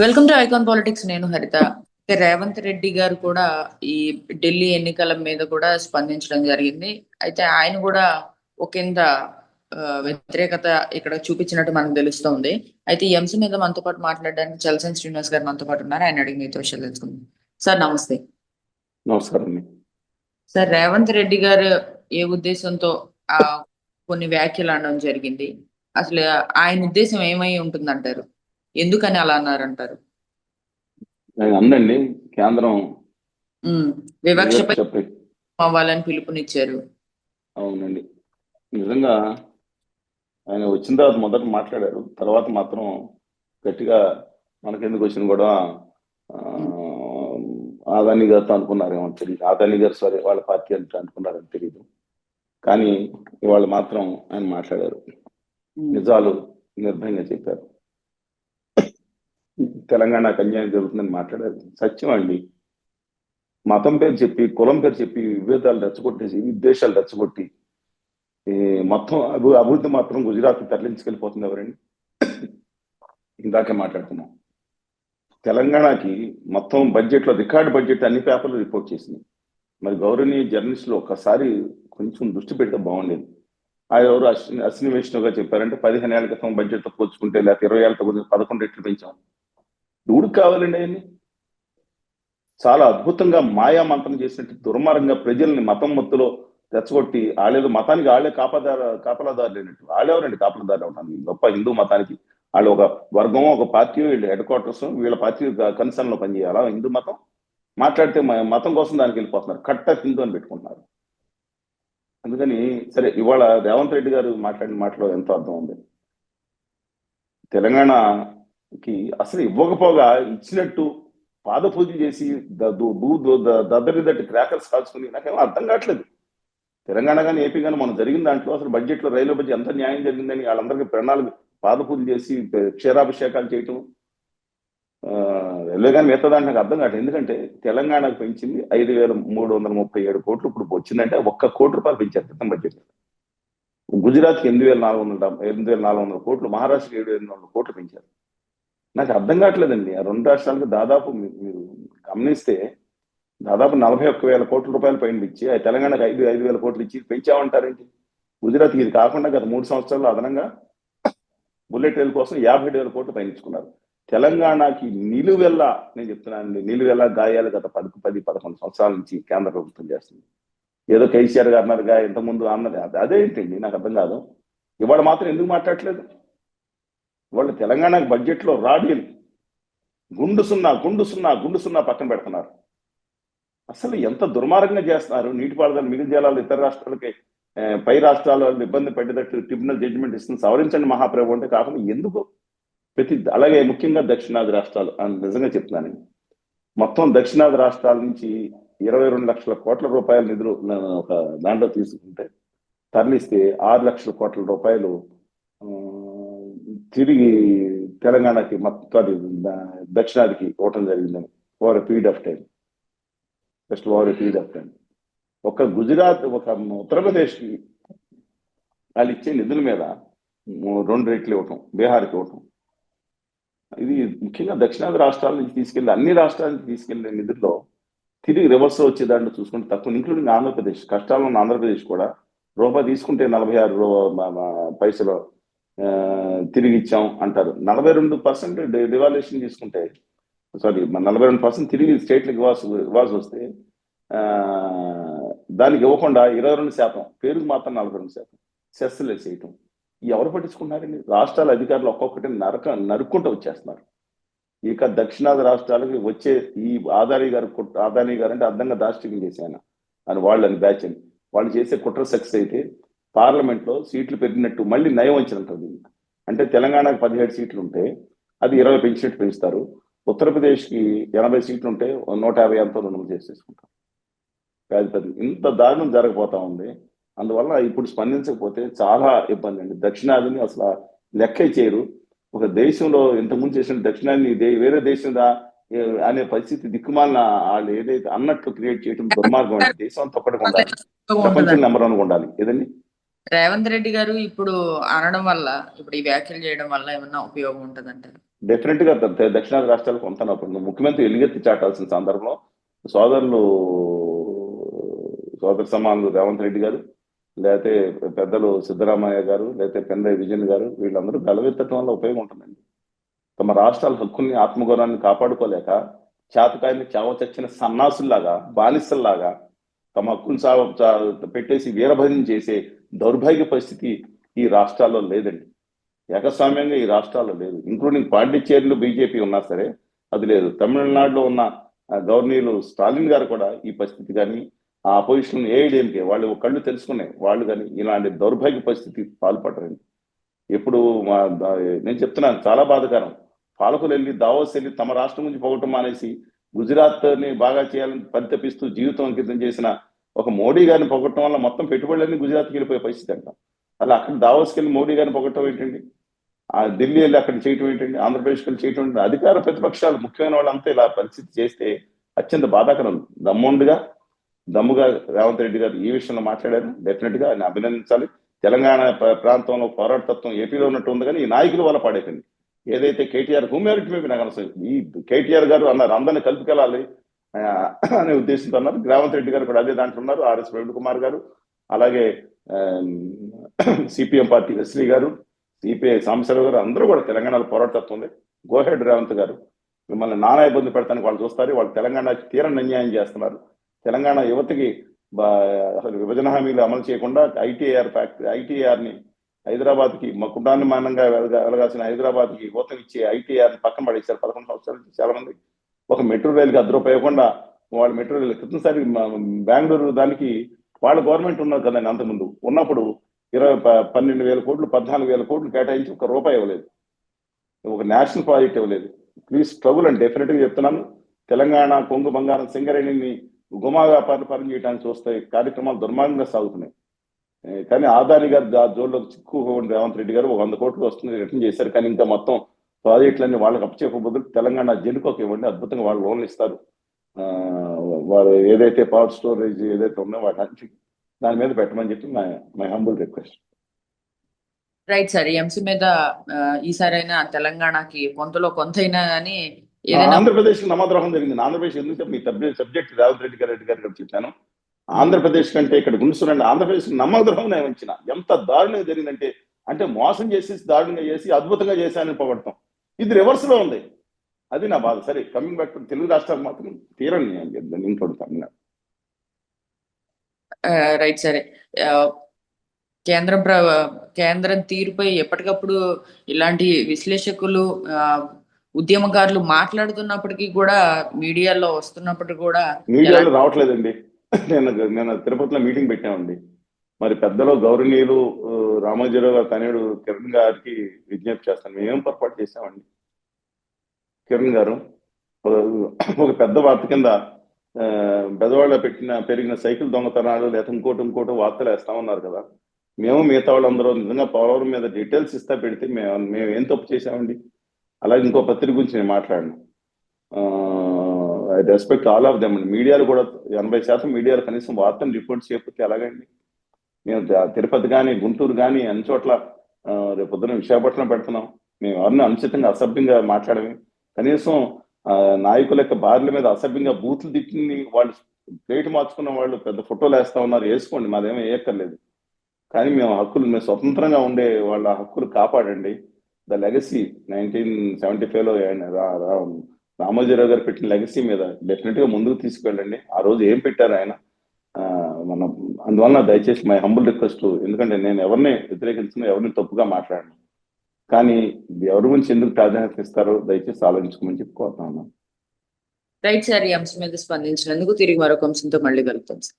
Welcome to icon politics. నేను హరిత. రేవంత్ రెడ్డి గారు కూడా ఈ ఢిల్లీ ఎన్నికల మీద కూడా స్పందించడం జరిగింది. అయితే ఆయన కూడా ఒకంత వ్యతిరేకత ఇక్కడ చూపించినట్టు మనకు తెలుస్తోంది. అయితే ఈ అంశం మీద మనతో పాటు మాట్లాడడానికి చలసన్ శ్రీనివాస్ గారు మనతో పాటు ఉన్నారు. ఆయన అడిగి మీతో విషయాలు తెలుసుకుందాం. సార్ నమస్తే. నమస్కారం సార్, రేవంత్ రెడ్డి గారు ఏ ఉద్దేశంతో కొన్ని వ్యాఖ్యలు అనడం జరిగింది? అసలు ఆయన ఉద్దేశం ఏమై ఉంటుందంటారు? ఎందుకని అలా అన్నారంటారు? అందండి, కేంద్రం వివక్షపై అవ్వాలని పిలుపునిచ్చారు. అవునండి, నిజంగా ఆయన వచ్చిన తర్వాత మొదట మాట్లాడారు. తర్వాత మాత్రం గట్టిగా మనకెందుకు వచ్చిన కూడా ఆదాని గారితో అనుకున్నారేమో తెలియదు. ఆదాని గారు సరే వాళ్ళ పార్టీ అంటే అనుకున్నారని తెలియదు. కానీ ఇవాళ మాత్రం ఆయన మాట్లాడారు. నిజాలు నిర్భయంగా చెప్పారు. తెలంగాణకు అన్యాయం జరుగుతుందని మాట్లాడారు. సత్యం అండి. మతం పేరు చెప్పి, కులం పేరు చెప్పి విభేదాలు రెచ్చగొట్టేసి, విద్వేషాలు రెచ్చగొట్టి మొత్తం అభివృద్ధి మాత్రం గుజరాత్ తరలించుకెళ్ళిపోతుంది. ఎవరండి? ఇందాకే మాట్లాడుతున్నాం. తెలంగాణకి మొత్తం బడ్జెట్లో రికార్డు బడ్జెట్ అన్ని పేపర్లు రిపోర్ట్ చేసింది. మరి గౌరవనీయ జర్నలిస్టులు ఒక్కసారి కొంచెం దృష్టి పెడితే బాగుండేది. ఆయన ఎవరు అశ్విని వైష్ణవ్గా చెప్పారంటే 15 ఏళ్ల క్రితం బడ్జెట్తో పోల్చుకుంటే, లేకపోతే 20 ఏళ్ళతో 11 రెట్లు పెంచాం. ఎవరికి కావాలండి? ఆయన్ని చాలా అద్భుతంగా మాయా మంత్రం చేసినట్టు దుర్మార్గంగా ప్రజల్ని మతం మత్తులో రెచ్చగొట్టి వాళ్ళేదో మతానికి వాళ్ళే కాపలాదారు లేనట్టు. వాళ్ళెవరండి కాపలాదారు అవడానికి? గొప్ప హిందూ మతానికి వాళ్ళు ఒక వర్గం, ఒక పార్టీ, వీళ్ళు హెడ్ క్వార్టర్స్, వీళ్ళ పార్టీ కన్సర్న్ లో పనిచేయాలా? హిందూ మతం మాట్లాడితే మతం కోసం దానికి వెళ్ళిపోతున్నారు. కట్ట హిందూ అని పెట్టుకుంటున్నారు. అందుకని సరే, ఇవాళ రేవంత్ రెడ్డి గారు మాట్లాడిన మాటలో ఎంతో అర్థం ఉంది. తెలంగాణకి అసలు ఇవ్వకపోగా ఇచ్చినట్టు పాద పూజ చేసి దద్దరిదట్టి క్రాకర్స్ కాల్చుకుని నాకేమో అర్థం కావట్లేదు. తెలంగాణ కానీ ఏపీ కానీ మనం జరిగిన దాంట్లో అసలు బడ్జెట్లో రైల్వే బడ్జెట్ ఎంత న్యాయం జరిగిందని వాళ్ళందరికీ ప్రణాళిక పాద పూజ చేసి క్షీరాభిషేకాలు చేయటం, రైల్వే కానీ మిగతా దాంట్లో నాకు అర్థం కావట్లేదు. ఎందుకంటే తెలంగాణకు పెంచింది 5,337 కోట్లు. ఇప్పుడు వచ్చిందంటే 1 కోటి రూపాయలు పెంచారు క్రితం బడ్జెట్. గుజరాత్కి 8,400 కోట్లు, మహారాష్ట్రకి 7,800 కోట్లు పెంచారు. నాకు అర్థం కావట్లేదండి. ఆ 2 రాష్ట్రాలకు దాదాపు మీరు గమనిస్తే దాదాపు 41,000 కోట్ల రూపాయలు పైన ఇచ్చి, తెలంగాణకు 5,000 కోట్లు ఇచ్చి పెంచామంటారేంటి? గుజరాత్కి ఇది కాకుండా గత 3 సంవత్సరాల్లో అదనంగా బుల్లెట్ రైలు కోసం 57,000 కోట్లు పయనించుకున్నారు. తెలంగాణకి నిలువెల్లా, నేను చెప్తున్నానండి, నిలువెల్లా గాయాలు గత 10-11 సంవత్సరాల నుంచి కేంద్ర ప్రభుత్వం చేస్తుంది. ఏదో కేసీఆర్ గారు అన్నారుగా, ఇంతకుముందు అన్నది అదేంటండి? నాకు అర్థం కాదు. ఇవాళ మాత్రం ఎందుకు మాట్లాడట్లేదు? వాళ్ళు తెలంగాణకు బడ్జెట్లో రాడీలు గుండు సున్నా పక్కన పెడుతున్నారు. అసలు ఎంత దుర్మార్గంగా చేస్తున్నారు. నీటిపారుదల మిగులు జలాలు ఇతర రాష్ట్రాలకి, పై రాష్ట్రాల వాళ్ళు ఇబ్బంది పడేటట్టు ట్రిబ్యునల్ జడ్జిమెంట్ ఇస్తుంది. సవరించండి మహాప్రభు అంటే కాకుండా ఎందుకు అలాగే ముఖ్యంగా దక్షిణాది రాష్ట్రాలు నిజంగా చెప్తున్నాను, మొత్తం దక్షిణాది రాష్ట్రాల నుంచి 22 లక్షల కోట్ల రూపాయల నిధులు ఒక దాంట్లో తీసుకుంటే తరలిస్తే 6 లక్షల కోట్ల రూపాయలు తిరిగి తెలంగాణకి మొత్తం దక్షిణాదికి ఇవ్వటం జరిగిందని over period of time. Just over period of time. ఒక గుజరాత్, ఒక ఉత్తరప్రదేశ్కి వాళ్ళు ఇచ్చే నిధుల మీద 2 రెట్లు ఇవ్వటం, బీహార్కి ఇవ్వటం. ఇది ముఖ్యంగా దక్షిణాది రాష్ట్రాల నుంచి తీసుకెళ్ళి, అన్ని రాష్ట్రాల నుంచి తీసుకెళ్లే నిధుల్లో తిరిగి రివర్స్ వచ్చే దాంట్లో చూసుకుంటే తక్కువ. ఇంక్లూడింగ్ ఆంధ్రప్రదేశ్, కష్టాల్లో ఉన్న ఆంధ్రప్రదేశ్ కూడా రూపాయి తీసుకుంటే 46 పైసలు తిరిగి ఇచ్చాం అంటారు. 42% డివాల్యుయేషన్ తీసుకుంటే, సారీ 42% తిరిగి స్టేట్లకు ఇవ్వాల్సి వస్తే దానికి ఇవ్వకుండా 22%, పేరుకు మాత్రం 42% సెస్సులు వేసేయటం. ఎవరు పట్టించుకున్నారండి? రాష్ట్రాల అధికారులు ఒక్కొక్కటి నరుక్కుంటూ వచ్చేస్తున్నారు. ఇక దక్షిణాది రాష్ట్రాలకి వచ్చే ఈ అదానీ గారు అంటే అర్థంగా దాష్టికం చేశాను అని వాళ్ళని బ్యాచ్ అని వాళ్ళు చేసే కుట్ర సక్సెస్ అయితే పార్లమెంట్లో సీట్లు పెరిగినట్టు మళ్ళీ నయం వచ్చినట్టుంది. అంటే తెలంగాణకు 17 సీట్లు ఉంటే అది 20 పెంచినట్టు పెంచుతారు. ఉత్తరప్రదేశ్కి 80 సీట్లు ఉంటే 150 ఎంతో 200 చేసేసుకుంటారు. ఇంత దారుణం జరగబోతా ఉంది. అందువల్ల ఇప్పుడు స్పందించకపోతే చాలా ఇబ్బంది అండి. దక్షిణాదిని అసలు లెక్కే చేయరు. ఒక దేశంలో ఇంతకుముందు చేసిన దక్షిణాదిని వేరే దేశం అనే పరిస్థితి దిక్కుమాలిన వాళ్ళు ఏదైతే అన్నట్లు క్రియేట్ చేయడం దుర్మార్గం. దేశం అంతా ఒక్కడికి ఉండాలి, ప్రపంచం నెంబర్ 1 ఉండాలి. ఏదండి రేవంత్ రెడ్డి గారు ఇప్పుడు అనడం వల్ల, ఇప్పుడు ఈ వ్యాఖ్యలు చేయడం వల్ల ఏమన్నా ఉపయోగం ఉంటదంటారు? డెఫినెట్ గా దక్షిణాది రాష్ట్రాలకు కొంత ముఖ్యమంత్రి ఎలుగెత్తి చాటాల్సిన సందర్భంలో సోదరులు సోదర సమానులు రేవంత్ రెడ్డి గారు, లేకపోతే పెద్దలు సిద్ధరామయ్య గారు, లేకపోతే పెండ్రయ్య విజయన్ గారు, వీళ్ళందరూ గలవెత్తడం వల్ల ఉపయోగం ఉంటుందండి. తమ రాష్ట్రాల హక్కుల్ని ఆత్మగౌరవాన్ని కాపాడుకోలేక చేతకాయని చావ చచ్చిన సన్నాసుల్లాగా బానిసల్లాగా తమ హక్కును పెట్టేసి వీరభజన చేసే దౌర్భాగ్య పరిస్థితి ఈ రాష్ట్రాల్లో లేదండి. ఏకస్వామ్యంగా ఈ రాష్ట్రాల్లో లేదు. ఇంక్లూడింగ్ పాండిచ్చేరిలో బీజేపీ ఉన్నా సరే అది లేదు. తమిళనాడులో ఉన్న గవర్నీయులు స్టాలిన్ గారు కూడా ఈ పరిస్థితి కానీ, ఆ అపోజిషన్ ఏఐడిఎంకే వాళ్ళు కళ్ళు తెలుసుకున్నాయి వాళ్ళు కానీ ఇలాంటి దౌర్భాగ్య పరిస్థితి పాల్పడరండి. ఎప్పుడు నేను చెప్తున్నాను, చాలా బాధాకరం. పాలకులు వెళ్ళి దావోస్ వెళ్ళి తమ రాష్ట్రం నుంచి పోగొట్టం మానేసి గుజరాత్ ని బాగా చేయాలని పరితపిస్తూ జీవితం అంకితం చేసిన ఒక మోడీ గారిని పొగట్టడం వల్ల మొత్తం పెట్టుబడులన్నీ గుజరాత్కి వెళ్ళిపోయే పరిస్థితి అంటాం. అలా అక్కడ దావోస్కి వెళ్ళి మోడీ గారిని పొగట్టడం ఏంటండి? ఆ ఢిల్లీ వెళ్ళి అక్కడ చేయటం ఏంటండి? ఆంధ్రప్రదేశ్కి వెళ్ళి చేయటం ఏంటండి? అధికార ప్రతిపక్షాలు ముఖ్యమైన వాళ్ళంతా ఇలా పరిస్థితి చేస్తే అత్యంత బాధాకరం. దమ్ముగా రేవంత్ రెడ్డి గారు ఈ విషయంలో మాట్లాడారు. డెఫినెట్ గా ఆయన అభినందించాలి. తెలంగాణ ప్రాంతంలో పోరాటతత్వం ఏపీలో ఉన్నట్టు ఉంది కానీ ఈ నాయకుల వల్ల పాడైపోయింది. ఏదైతే కేటీఆర్ హ్యూమానిటీ మీద నాకు అసలు ఈ కేటీఆర్ గారు అన్నారు అందరిని కలుపుకెళ్ళాలి అనే ఉద్దేశంతో అన్నారు. రేవంత్ రెడ్డి గారు కూడా అదే దాంట్లో ఉన్నారు. ఆర్ఎస్ ప్రవీణ్ కుమార్ గారు, అలాగే సిపిఎం పార్టీ వెస్లీ గారు, సిపిఐ సాంబశివరావు గారు, అందరూ కూడా తెలంగాణలో పోరాటతత్వం ఉంది. గోహెడ్ రేవంత్ గారు, మిమ్మల్ని నానా ఇబ్బంది పెడతానికి వాళ్ళు చూస్తారు. వాళ్ళు తెలంగాణకి తీరని అన్యాయం చేస్తున్నారు. తెలంగాణ యువతకి అసలు విభజన హామీలు అమలు చేయకుండా ఐటీఆర్ ని హైదరాబాద్ కి మా కుటుంబాన్నంగా వెలగాల్సిన హైదరాబాద్ కి యువత ఇచ్చే ఐటీఆర్ ని పక్కన పడేశారు. 11 సంవత్సరాల నుంచి చాలా మంది ఒక మెట్రో రైలుకి ₹1 వాళ్ళు మెట్రో రైలు క్రితంసారి బెంగళూరు దానికి వాళ్ళ గవర్నమెంట్ ఉన్నారు కదండి. అంతకుముందు ఉన్నప్పుడు 12,000 కోట్లు 14,000 కోట్లు కేటాయించి ₹1 ఇవ్వలేదు. ఒక నేషనల్ ప్రాజెక్ట్ ఇవ్వలేదు. ప్లీజ్ ట్రబుల్ అని డెఫినెట్ గా చెప్తున్నాను. తెలంగాణ కొంగు బంగారం సింగరేణిని గుమా వ్యాపారాలు పని చేయడానికి చూస్తే కార్యక్రమాలు దుర్మార్గంగా సాగుతున్నాయి. కానీ ఆదాని గారు జోల్లోకి చిక్కుకోండి రేవంత్ రెడ్డి గారు 100 కోట్లు వస్తుంది రిటర్న్ చేశారు. కానీ ఇంకా మొత్తం ప్రాజెక్టులన్నీ వాళ్ళకి అప్పచెప్ప బదులు తెలంగాణ జెన్కోకి ఇవ్వండి, అద్భుతంగా వాళ్ళు లోన్లు ఇస్తారు. వారు ఏదైతే పవర్ స్టోరేజ్ ఏదైతే ఉందో వాటి దాని మీద పెట్టమని చెప్పి my humble request. Right sir, ఈ అంశం మీద ఈసారైనా తెలంగాణకి కొంతైనా కానీ ఆంధ్రప్రదేశ్ నమద్రోహం జరిగింది. ఆంధ్రప్రదేశ్ ఎందుకు మీ సబ్జెక్ట్ రేవంత్ రెడ్డి గారు చెప్పాను. ఆంధ్రప్రదేశ్ కంటే ఇక్కడ గుండుసురండి ఆంధ్రప్రదేశ్ నమ్మద్రోహం ఏమొచ్చిన ఎంత దారుణంగా జరిగిందంటే, అంటే మోసం చేసి దారుణంగా చేసి అద్భుతంగా చేశానని పొగడతాం. ఇది రివర్స్ లో ఉంది. అది నా బాధ. సరే, కమింగ్ బ్యాక్ టు తెలుగు రాష్ట్రాలు మాత్రం తీరని ఇంకొడతాను. రైట్ సరే, కేంద్రం తీరుపై ఎప్పటికప్పుడు ఇలాంటి విశ్లేషకులు ఉద్యమకారులు మాట్లాడుతున్నప్పటికీ కూడా మీడియాలో వస్తున్నప్పటికీ కూడా మీడియాలో రావట్లేదండి. నేను తిరుపతిలో మీటింగ్ పెట్టామండి. మరి పెద్దలో గౌరవనీయులు రామోజీరావు గారు తనయుడు కిరణ్ గారికి విజ్ఞప్తి చేస్తాను. మేమేం పొరపాటు చేసామండి? కిరణ్ గారు ఒక పెద్ద వార్త కింద పెద్దవాళ్ళ పెరిగిన సైకిల్ దొంగతనాలు లేదా ఇంకోటి వార్తలు వేస్తా ఉన్నారు కదా. మేము మిగతా వాళ్ళందరూ నిజంగా పోలవరం మీద డీటెయిల్స్ ఇస్తా పెడితే మేము ఏం తప్పు చేసామండి? అలాగే ఇంకో పత్రిక గురించి నేను మాట్లాడను. I respect all of them అండి. మీడియాలు కూడా 80% మీడియాలు కనీసం వార్తను రిపోర్ట్ చేయకపోతే ఎలాగండి? మేము తిరుపతి కానీ గుంటూరు కానీ అన్ని చోట్ల రేపు పొద్దున విశాఖపట్నం పెడుతున్నాం. మేము ఎవరిని అనుచితంగా అసభ్యంగా మాట్లాడమే. కనీసం నాయకుల యొక్క భార్యల మీద అసభ్యంగా బూతులు తిట్టింది వాళ్ళు ప్లేట్ మార్చుకున్న వాళ్ళు పెద్ద ఫోటోలు వేస్తా ఉన్నారు. వేసుకోండి, మాదేమో వేయక్కర్లేదు. కానీ మేము స్వతంత్రంగా ఉండే వాళ్ళ హక్కులు కాపాడండి. ద లెగసీ 1975లో రామోజీరావు గారు పెట్టిన లెగసీ మీద డెఫినెట్ గా ముందుకు తీసుకెళ్ళండి. ఆ రోజు ఏం పెట్టారు ఆయన మనం అందువల్ల దయచేసి మై హంబుల్ రిక్వెస్ట్. ఎందుకంటే నేను ఎవరిని వ్యతిరేకించిన ఎవరిని తప్పుగా మాట్లాడను. కానీ ఎవరి గురించి ఎందుకు ప్రాధాన్యత ఇస్తారో దయచేసి ఆలోచించుకోమని చెప్పుకోతున్నాను. రైట్ సార్, ఈ అంశం మీద స్పందించినందుకు తిరిగి మరొక అంశంతో మళ్ళీ కలుగుతాం సార్.